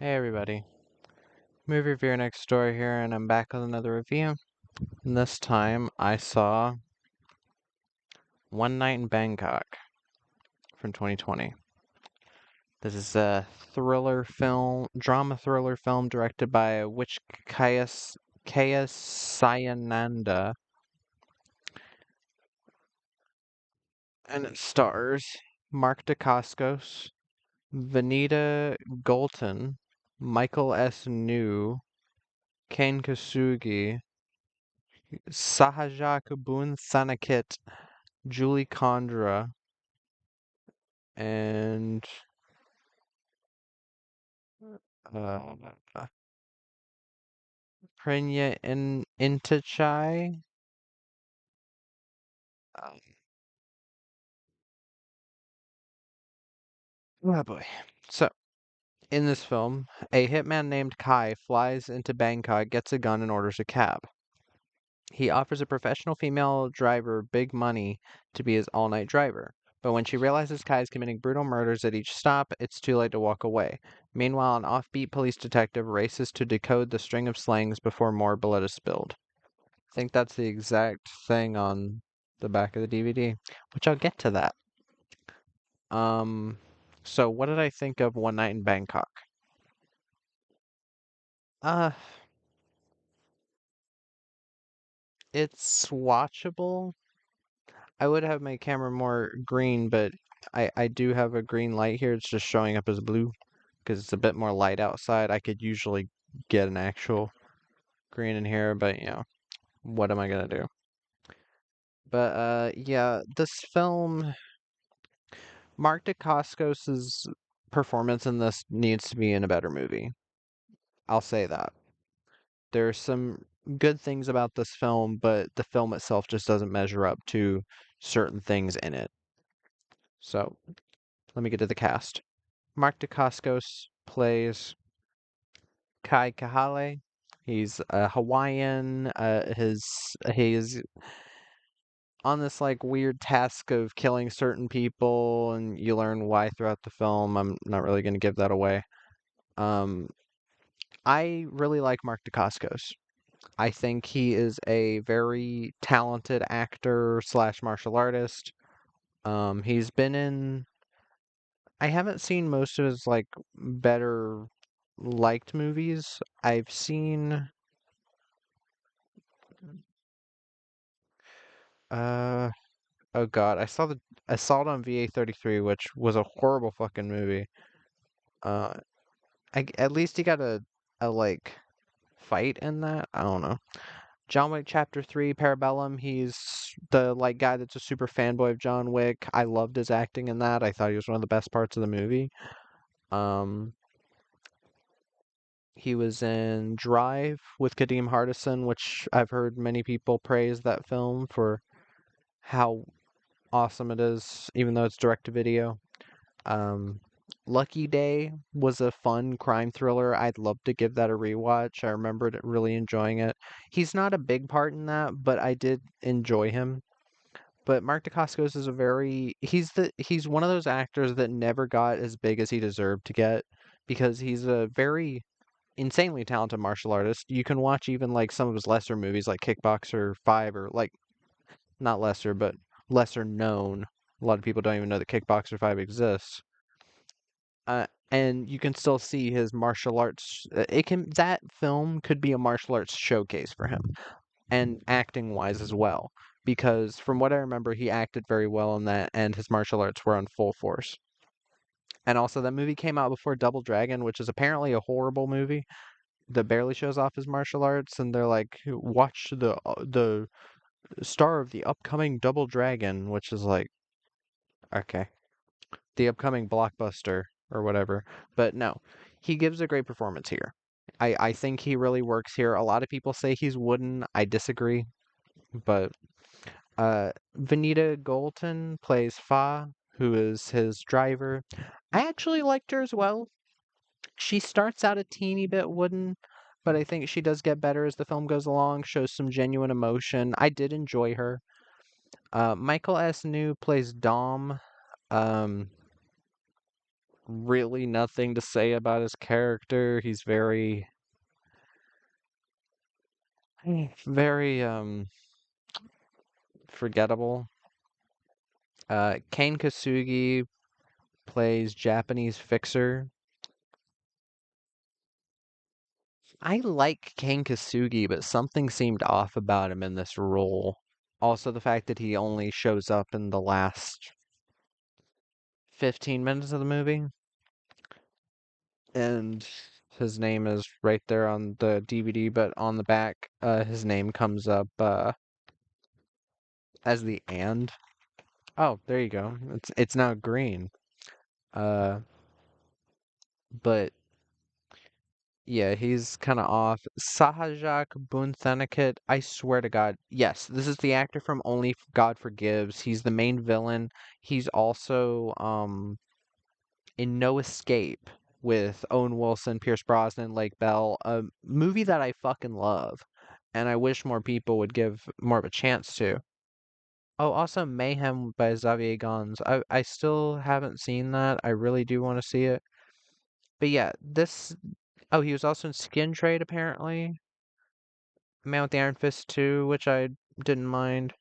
Hey everybody, movie reviewer next door here, and I'm back with another review. And this time I saw One Night in Bangkok from 2020. This is a drama thriller film directed by Kayas Sayananda, and it stars Mark Dacascos, Vanita Golton, Michael S. New, Kane Kasugi, Sahaja Kabun Sanakit, Julie Condra, and uh, Prenya Intachai. Um, oh boy. So, in this film, a hitman named Kai flies into Bangkok, gets a gun, and orders a cab. He offers a professional female driver big money to be his all night driver. But when she realizes Kai is committing brutal murders at each stop, it's too late to walk away. Meanwhile, an offbeat police detective races to decode the string of slangs before more blood is spilled. I think that's the exact thing on the back of the DVD, which I'll get to that. Um, so what did I think of One Night in Bangkok? Uh, it's watchable. I would have my camera more green, but I do have a green light here. It's just showing up as blue because it's a bit more light outside. I could usually get an actual green in here, but what am I gonna do? But yeah, this film, Mark Dacascos's performance in this needs to be in a better movie. I'll say that. There's some good things about this film, but the film itself just doesn't measure up to certain things in it. So, let me get to the cast. Mark Dacascos plays Kai Kahale. He's a Hawaiian. He's on this like weird task of killing certain people, and you learn why throughout the film. I'm not really going to give that away. Um, I really like Mark Dacascos. I think he is a very talented actor slash martial artist. He's been in. I haven't seen most of his like better liked movies. I've seen. Uh oh God, I saw it on VA33, which was a horrible fucking movie. Uh, at least he got a like fight in that. I don't know. John Wick Chapter 3, Parabellum, he's the like guy that's a super fanboy of John Wick. I loved his acting in that. I thought he was one of the best parts of the movie. Um, he was in Drive with Kadeem Hardison, which I've heard many people praise that film for how awesome it is, even though it's direct to video. Um, Lucky Day was a fun crime thriller. I'd love to give that a rewatch. I remembered really enjoying it. He's not a big part in that, but I did enjoy him. But Mark Dacascos is he's one of those actors that never got as big as he deserved to get because he's a very insanely talented martial artist. You can watch even like some of his lesser movies like Kickboxer 5 or like not lesser but lesser known. A lot of people don't even know that Kickboxer 5 exists. And you can still see his martial arts. That film could be a martial arts showcase for him, and acting wise as well. Because from what I remember, he acted very well in that, and his martial arts were on full force. And also, that movie came out before Double Dragon, which is apparently a horrible movie that barely shows off his martial arts. And they're like, watch the star of the upcoming Double Dragon, which is like, okay, the upcoming blockbuster or whatever. But no, he gives a great performance here. I think he really works here. A lot of people say he's wooden. I disagree. But Vanita Golton plays Fa, who is his driver. I actually liked her as well. She starts out a teeny bit wooden, but I think she does get better as the film goes along, shows some genuine emotion. I did enjoy her. Michael S. New plays Dom. Um, really nothing to say about his character. He's very forgettable. Kane Kasugi plays Japanese fixer. I like Kane Kasugi, but something seemed off about him in this role. Also, the fact that he only shows up in the last 15 minutes of the movie, and his name is right there on the DVD, but on the back, his name comes up as the and. Oh, there you go. It's now green. Uh, but yeah, he's kind of off. Sahajak Bunthanakit, I swear to God, yes, this is the actor from Only God Forgives. He's the main villain. He's also in No Escape with Owen Wilson, Pierce Brosnan, Lake Bell, a movie that I fucking love, and I wish more people would give more of a chance to. Oh, also Mayhem by Xavier Gons. I still haven't seen that. I really do want to see it. But yeah, this. Oh, he was also in Skin Trade apparently. Man with the Iron Fist 2, which I didn't mind.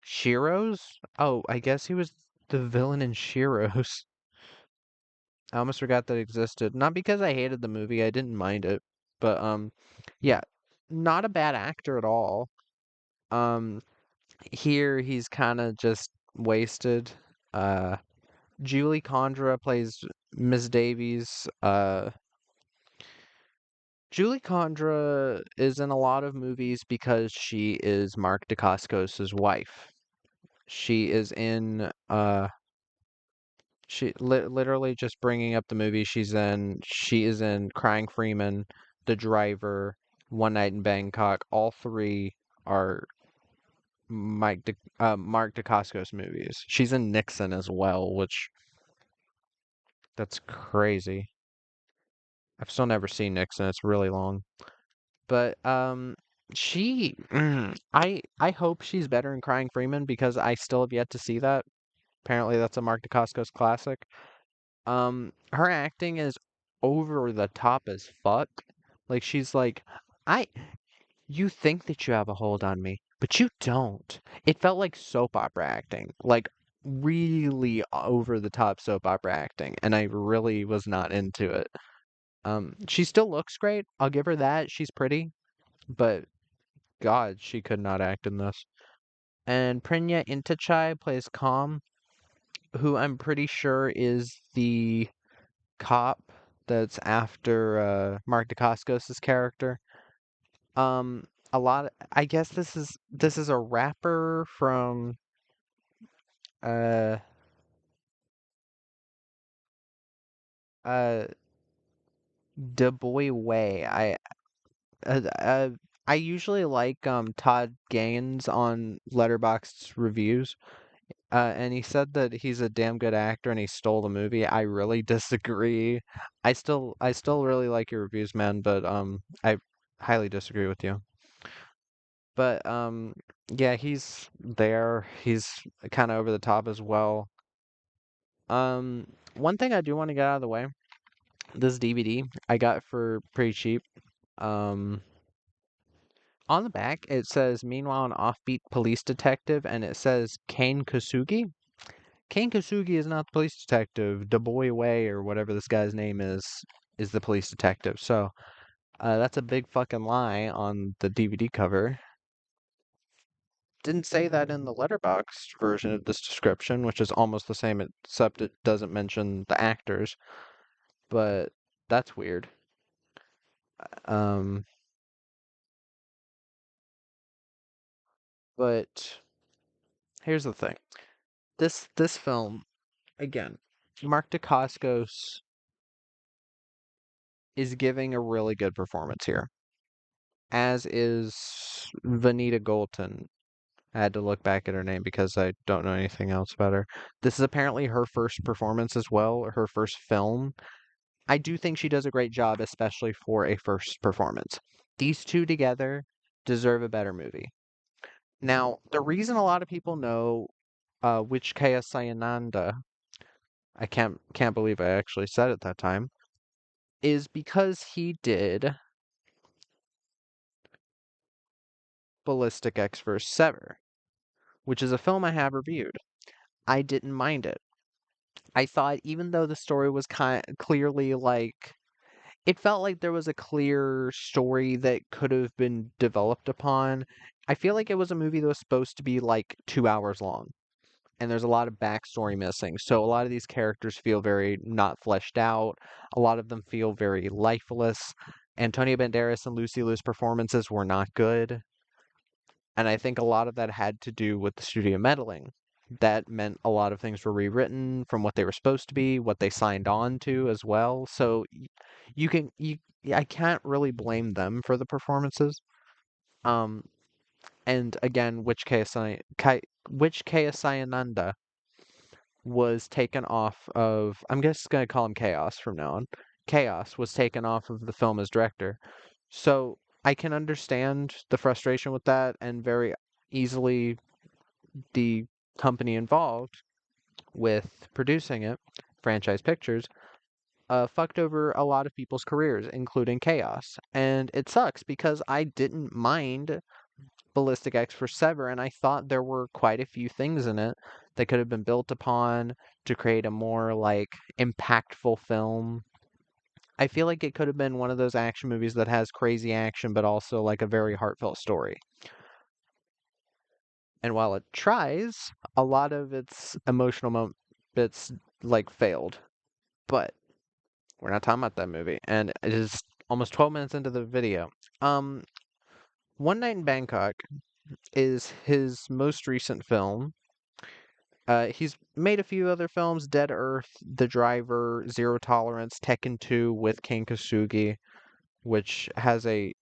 Shiro's? Oh, I guess he was the villain in Shiro's. I almost forgot that existed. Not because I hated the movie, I didn't mind it. But yeah, not a bad actor at all. Um here he's kind of just wasted. Uh Julie Condra plays Miss Davies. Julie Condra is in a lot of movies because she is Mark Dacascos' wife. She is in literally just bringing up the movie she's in. She is in Crying Freeman, The Driver, One Night in Bangkok. All three are Mark Dacascos movies. She's in Nixon as well, which that's crazy. I've still never seen Nixon. It's really long. But I hope she's better in Crying Freeman because I still have yet to see that. Apparently that's a Mark Dacascos classic. Her acting is over the top as fuck. Like she's like, I you think that you have a hold on me, but you don't. It felt like soap opera acting. Like really over the top soap opera acting, and I really was not into it. She still looks great. I'll give her that. She's pretty, but God, she could not act in this. And Prinya Intachai plays Calm, who I'm pretty sure is the cop that's after Mark Dacascos' character. A lot. I guess this is a rapper from uh uh Du Bois Way. Uh, uh, I usually like Todd Gaines on Letterboxd reviews. And he said that he's a damn good actor and he stole the movie. I really disagree. I still really like your reviews, man, but I highly disagree with you. But yeah, he's there. He's kind of over the top as well. One thing I do want to get out of the way, this DVD I got for pretty cheap. Um, on the back it says, "Meanwhile, an offbeat police detective," and it says Kane Kosugi. Kane Kosugi is not the police detective. Du Bois Way or whatever this guy's name is the police detective. So that's a big fucking lie on the DVD cover. Didn't say that in the letterbox version of this description, which is almost the same, except it doesn't mention the actors. But that's weird. Um, but here's the thing. This film, again, Mark Dacascos is giving a really good performance here, as is Vanita Golton. I had to look back at her name because I don't know anything else about her. This is apparently her first performance as well, her first film. I do think she does a great job, especially for a first performance. These two together deserve a better movie. Now, the reason a lot of people know Witch Kaya Sayananda I can't believe I actually said it that time, is because he did Ballistic X vs. Sever, which is a film I have reviewed. I didn't mind it. I thought even though the story was kind clearly like it felt like there was a clear story that could have been developed upon. I feel like it was a movie that was supposed to be like 2 hours long, and there's a lot of backstory missing. So a lot of these characters feel very not fleshed out. A lot of them feel very lifeless. Antonio Banderas and Lucy Liu's performances were not good, and I think a lot of that had to do with the studio meddling. That meant a lot of things were rewritten from what they were supposed to be, what they signed on to as well. So you can you I can't really blame them for the performances. Um, and again, which KSI Ananda was taken off of. I'm just gonna call him Chaos from now on. Chaos was taken off of the film as director. So I can understand the frustration with that, and very easily the company involved with producing it, Franchise Pictures, fucked over a lot of people's careers, including Chaos. And it sucks because I didn't mind Ballistic X for Sever, and I thought there were quite a few things in it that could have been built upon to create a more like impactful film. I feel like it could have been one of those action movies that has crazy action, but also like a very heartfelt story. And while it tries, a lot of its bits like failed. But we're not talking about that movie, and it is almost 12 minutes into the video. Um, One Night in Bangkok is his most recent film. He's made a few other films: Dead Earth, The Driver, Zero Tolerance, Tekken 2 with Ken Kasugi, which has an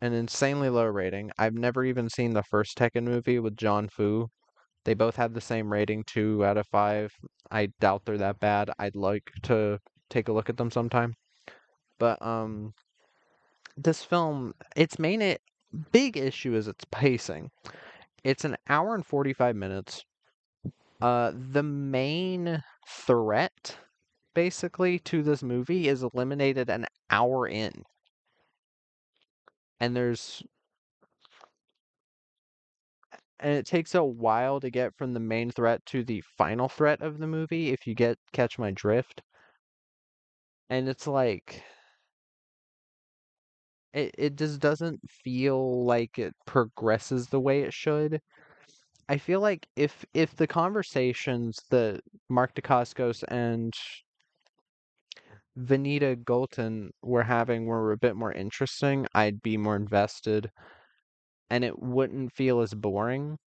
insanely low rating. I've never even seen the first Tekken movie with John Fu. They both have the same rating, 2 out of 5. I doubt they're that bad. I'd like to take a look at them sometime. But this film, its big issue is its pacing. It's an hour and 45 minutes. The main threat, basically, to this movie is eliminated an hour in. And it takes a while to get from the main threat to the final threat of the movie, if you catch my drift. And it's like it just doesn't feel like it progresses the way it should. I feel like if the conversations that Mark Dacascos and Vanita Golton were having were a bit more interesting, I'd be more invested and it wouldn't feel as boring.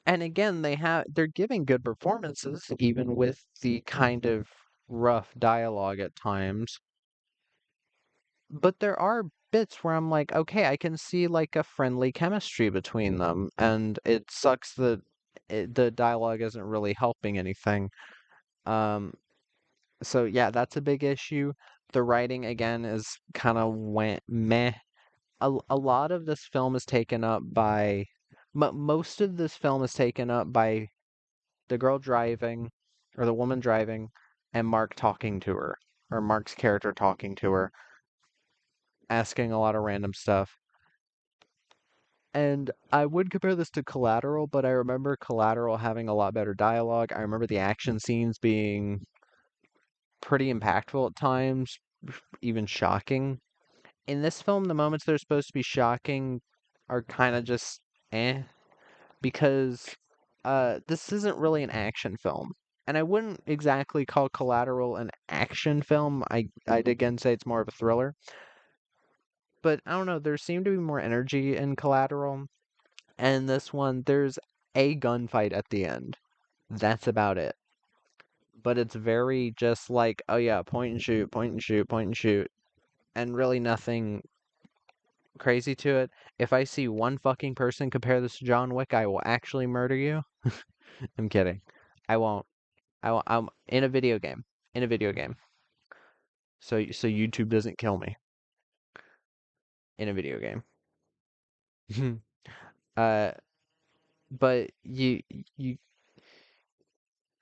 And again, they're giving good performances even with the kind of rough dialogue at times. But there are bits where I'm like, okay, I can see like a friendly chemistry between them, and it sucks that the dialogue isn't really helping anything. Um, so yeah, that's a big issue. The writing again is kind of went meh. A lot of this film is taken up by, most of this film is taken up by the girl driving, or the woman driving, and Mark talking to her, or Mark's character talking to her, asking a lot of random stuff. And I would compare this to Collateral, but I remember Collateral having a lot better dialogue. I remember the action scenes being pretty impactful at times, even shocking. In this film, the moments that are supposed to be shocking are kind of just eh, because this isn't really an action film. And I wouldn't exactly call Collateral an action film. I'd again say it's more of a thriller. But I don't know, there seemed to be more energy in Collateral. And this one, there's a gunfight at the end. That's about it. But it's very just like, oh yeah, point and shoot, point and shoot, point and shoot. And really nothing crazy to it. If I see one fucking person compare this to John Wick, I will actually murder you. I'm kidding. I won't. I'm in a video game. In a video game. So YouTube doesn't kill me. In a video game. uh, but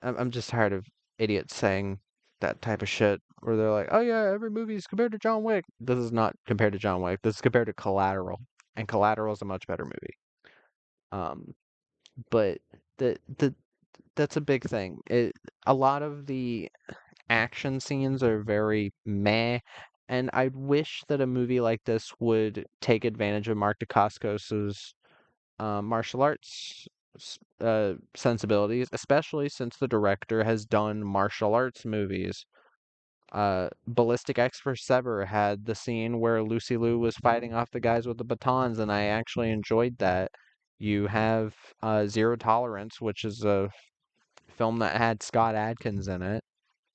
I'm just tired of idiots saying that type of shit where they're like, "Oh yeah, every movie is compared to John Wick." This is not compared to John Wick. This is compared to Collateral, and Collateral is a much better movie. Um, but the that's a big thing. A lot of the action scenes are very meh, and I wish that a movie like this would take advantage of Mark Dacascos's martial arts sensibilities, especially since the director has done martial arts movies. Ballistic Expert Sever had the scene where Lucy Liu was fighting off the guys with the batons, and I actually enjoyed that. You have Zero Tolerance, which is a film that had Scott Adkins in it,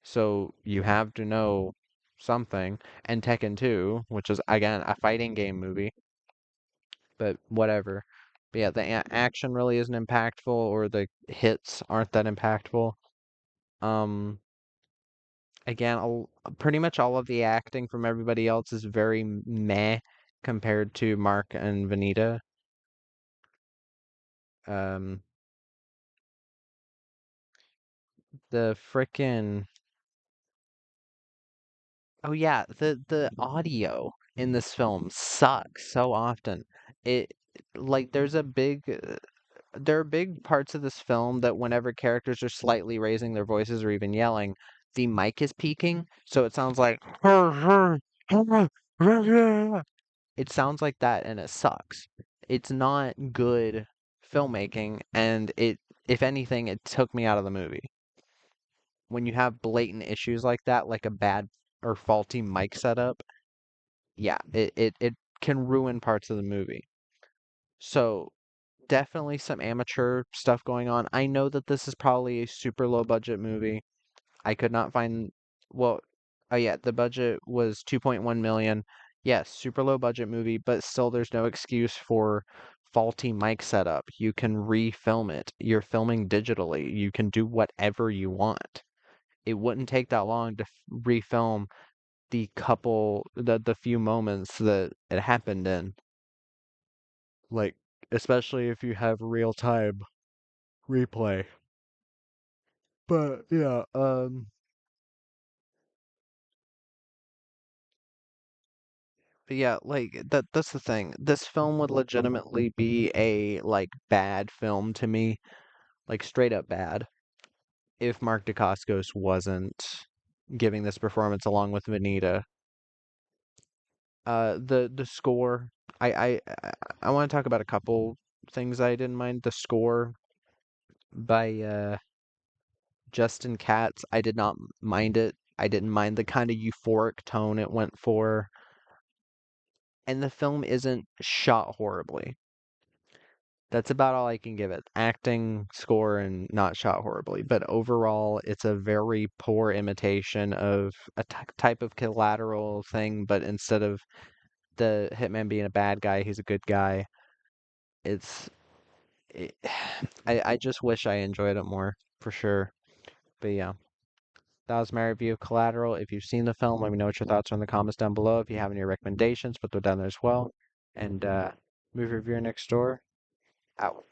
so you have to know something. And Tekken 2, which is again a fighting game movie, but whatever. But yeah, the action really isn't impactful, or the hits aren't that impactful. Um, again, pretty much all of the acting from everybody else is very meh compared to Mark and Vanita. Um, the frickin' oh yeah, the audio in this film sucks so often. It like there are big parts of this film that whenever characters are slightly raising their voices or even yelling, the mic is peaking, so it sounds like it sounds like that and it sucks. It's not good filmmaking, and if anything, it took me out of the movie. When you have blatant issues like that, like a bad or faulty mic setup, yeah, it can ruin parts of the movie. So definitely some amateur stuff going on. I know that this is probably a super low budget movie. I could not find, well, oh yeah, the budget was 2.1 million. Yes, super low budget movie, but still there's no excuse for faulty mic setup. You can refilm it. You're filming digitally. You can do whatever you want. It wouldn't take that long to refilm the few moments that it happened in. Like, especially if you have real time replay. But yeah, but yeah, like that's the thing. This film would legitimately be a like bad film to me, like straight up bad, if Mark Dacascos wasn't giving this performance along with Venita. The score, I want to talk about a couple things I didn't mind. The score by Justin Katz, I did not mind it. I didn't mind the kind of euphoric tone it went for, and the film isn't shot horribly. That's about all I can give it. Acting, score, and not shot horribly. But overall, it's a very poor imitation of a type of collateral thing, but instead of the hitman being a bad guy, he's a good guy. It's it, I just wish I enjoyed it more, for sure. But yeah, that was my review of Collateral. If you've seen the film, let me know what your thoughts are in the comments down below. If you have any recommendations, put them down there as well. And movie reviewer next door, out.